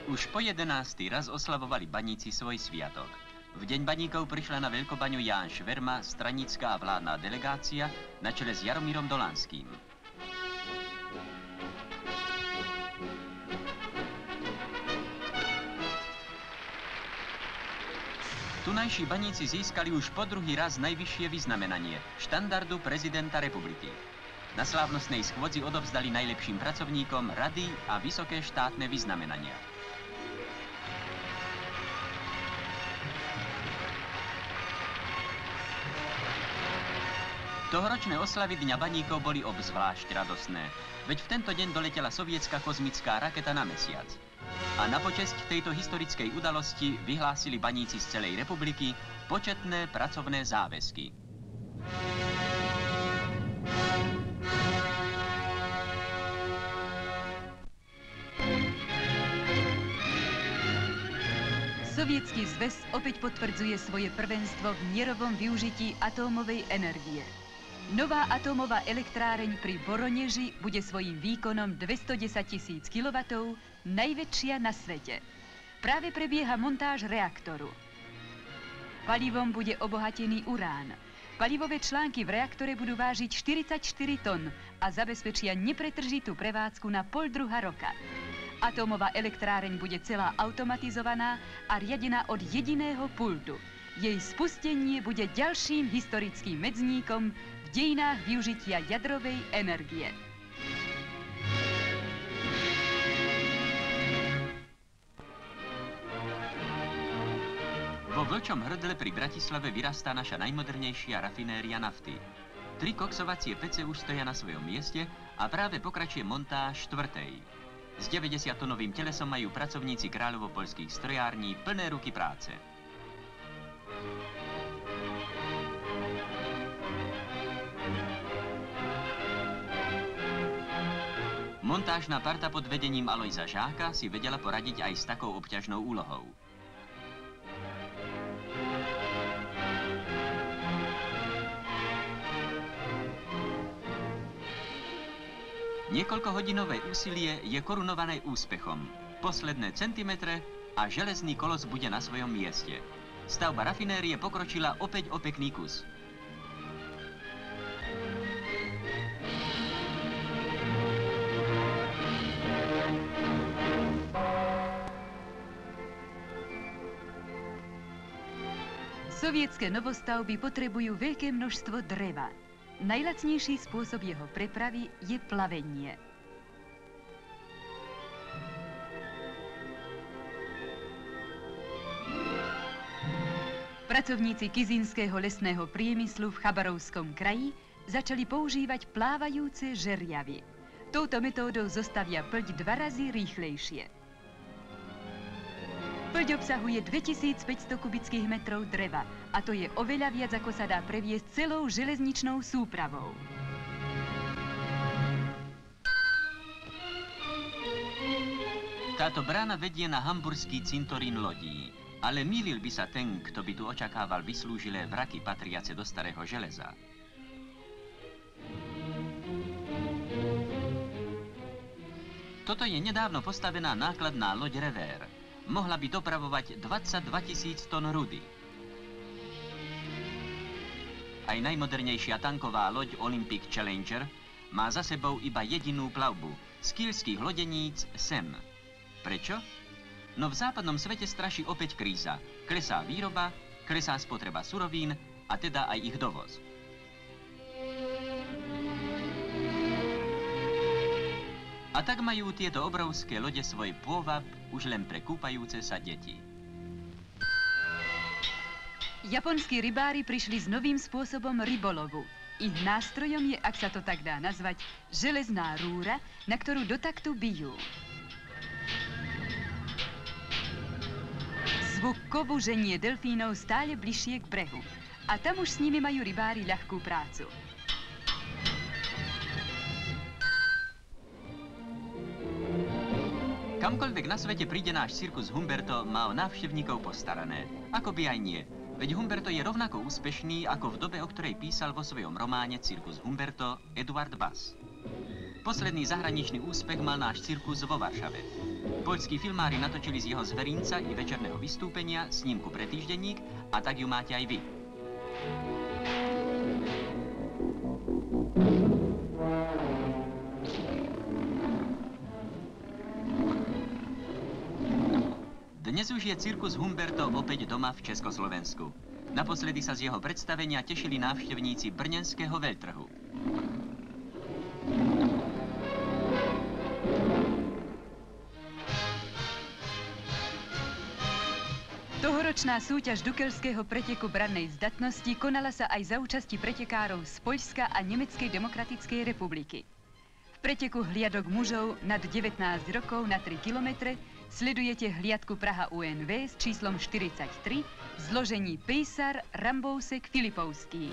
Už po 11. raz oslavovali baníci svoj sviatok. V deň baníkov prišla na veľkobaňu Ján Šverma, stranická a vládna delegácia na čele s Jaromírom Dolanským. Tunajší baníci získali už po druhý raz najvyššie vyznamenanie – štandardu prezidenta republiky. Na slávnostnej schôdzi odovzdali najlepším pracovníkom rady a vysoké štátne vyznamenania. Tohoročné oslavy Dňa baníkov boli obzvlášť radosné, veď v tento deň doletela sovietská kozmická raketa na mesiac. A na počesť tejto historickej udalosti vyhlásili baníci z celej republiky početné pracovné záväzky. Sovietský zväz opäť potvrdzuje svoje prvenstvo v mierovom využití atómovej energie. Nová atómová elektráreň pri Voroneži bude svojím výkonom 210 000 kW najväčšia na svete. Práve prebieha montáž reaktoru. Palivom bude obohatený urán. Palivové články v reaktore budú vážiť 44 tón a zabezpečia nepretržitú prevádzku na 0,5 roka. Atómová elektráreň bude celá automatizovaná a riadená od jediného pultu. Jej spustenie bude ďalším historickým medzníkom v dejinách využitia jadrovej energie. Vo Vlčom hrdle pri Bratislave vyrastá naša najmodernejšia rafinéria nafty. 3 koksovacie pece už stoja na svojom mieste a práve pokračuje montáž 4. S 90-tonovým telesom majú pracovníci kráľovo-poľských strojární plné ruky práce. Montážna parta pod vedením Alojza Žáka si vedela poradiť aj s takou obťažnou úlohou. Niekoľkohodinové úsilie je korunované úspechom. Posledné centimetre a železný kolos bude na svojom mieste. Stavba rafinérie pokročila opäť o pekný kus. Sovietské novostavby potrebujú veľké množstvo dreva. Najlacnejší spôsob jeho prepravy je plavenie. Pracovníci Kyzinského lesného priemyslu v Chabarovskom kraji začali používať plávajúce žeriavy. Touto metódou zostavia plť 2 razy rýchlejšie. Plť obsahuje 2500 kubických metrov dreva a to je oveľa viac, ako sa dá previesť celou železničnou súpravou. Táto brána vedie na hamburský cintorín lodí, ale mýlil by sa ten, kto by tu očakával vyslúžilé vraky patriace do starého železa. Toto je nedávno postavená nákladná loď Revér. Mohla by dopravovať 22 000 tón rudy. Aj najmodernejšia tanková loď Olympic Challenger má za sebou iba jedinú plavbu z kýlských lodeníc Sem. Prečo? No v západnom svete straší opäť kríza. Klesá výroba, klesá spotreba surovín a teda aj ich dovoz. A tak majú tieto obrovské lode svoj pôvab už len pre kúpajúce sa deti. Japonskí rybári prišli s novým spôsobom rybolovu. Ich nástrojom je, ak sa to tak dá nazvať, železná rúra, na ktorú do taktu bijú. Zvuk kovu ženie delfínov stále bližšie k brehu. A tam už s nimi majú rybári ľahkú prácu. Kamkoľvek na svete príde náš cirkus Humberto, má o návštevníkov postarané. Ako by aj nie. Veď Humberto je rovnako úspešný, ako v dobe, o ktorej písal vo svojom románe Cirkus Humberto Eduard Bass. Posledný zahraničný úspech mal náš cirkus vo Varšave. Poľskí filmári natočili z jeho zverinca i večerného vystúpenia snímku pre týždenník a tak ju máte aj vy. Dnes už je cirkus Humberto opäť doma v Československu. Naposledy sa z jeho predstavenia tešili návštevníci brněnského veľtrhu. Tohoročná súťaž dukelského preteku brannej zdatnosti konala sa aj za účasti pretekárov z Poľska a Nemeckej demokratickej republiky. V preteku hliadok mužov nad 19 rokov na 3 kilometre sledujete hliadku Praha UNV s číslom 43 v zložení Pejsar, Rambousek, Filipovský.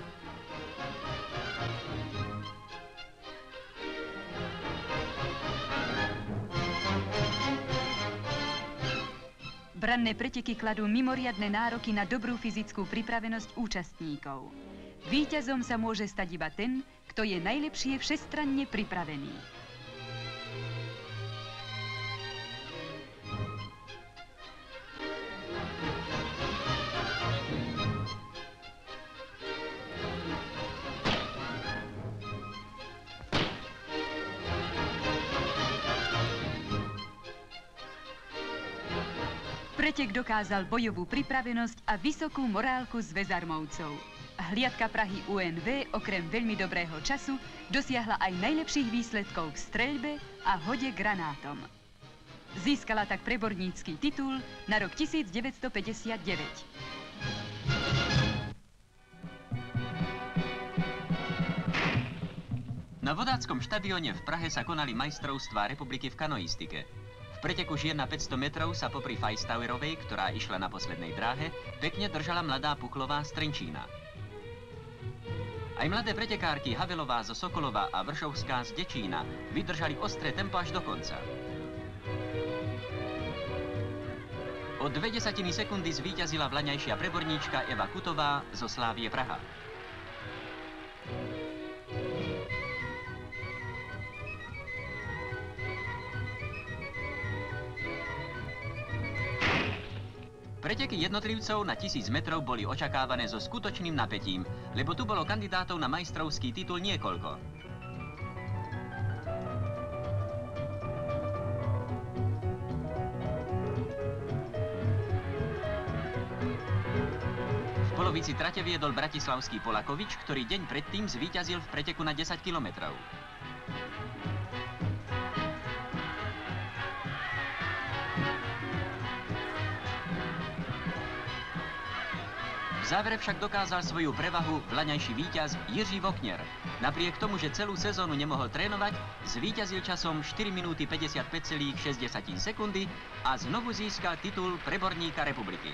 Branné preteky kladú mimoriadne nároky na dobrú fyzickú pripravenosť účastníkov. Víťazom sa môže stať iba ten, kto je najlepšie všestranne pripravený. Pretek dokázal bojovú pripravenosť a vysokú morálku zväzarmovcov. Hliadka Prahy UNV okrem veľmi dobrého času dosiahla aj najlepších výsledkov v streľbe a hode granátom. Získala tak prebornícky titul na rok 1959. Na vodáckom štadióne v Prahe sa konali majstrovstvá republiky v kanoistike. V preteku žien na 500 metrov sa popri Feistauerovej, ktorá išla na poslednej dráhe, pekne držala mladá Puchlová z Trenčína. Aj mladé pretekárky Havelová zo Sokolova a Vršovská z Dečína vydržali ostré tempo až do konca. O 0,2 sekundy zvíťazila vlaňajšia preborníčka Eva Kutová zo Slávie Praha. Preteky jednotlivcov na 1000 metrov boli očakávané so skutočným napätím, lebo tu bolo kandidátov na majstrovský titul niekoľko. V polovici trate viedol bratislavský Polakovič, ktorý deň predtým zvíťazil v preteku na 10 kilometrov. V závere však dokázal svoju prevahu vlaňajší víťaz Jiří Vokner. Napriek tomu, že celú sezónu nemohol trénovať, zvíťazil časom 4 minúty 55,6 sekundy a znovu získal titul preborníka republiky.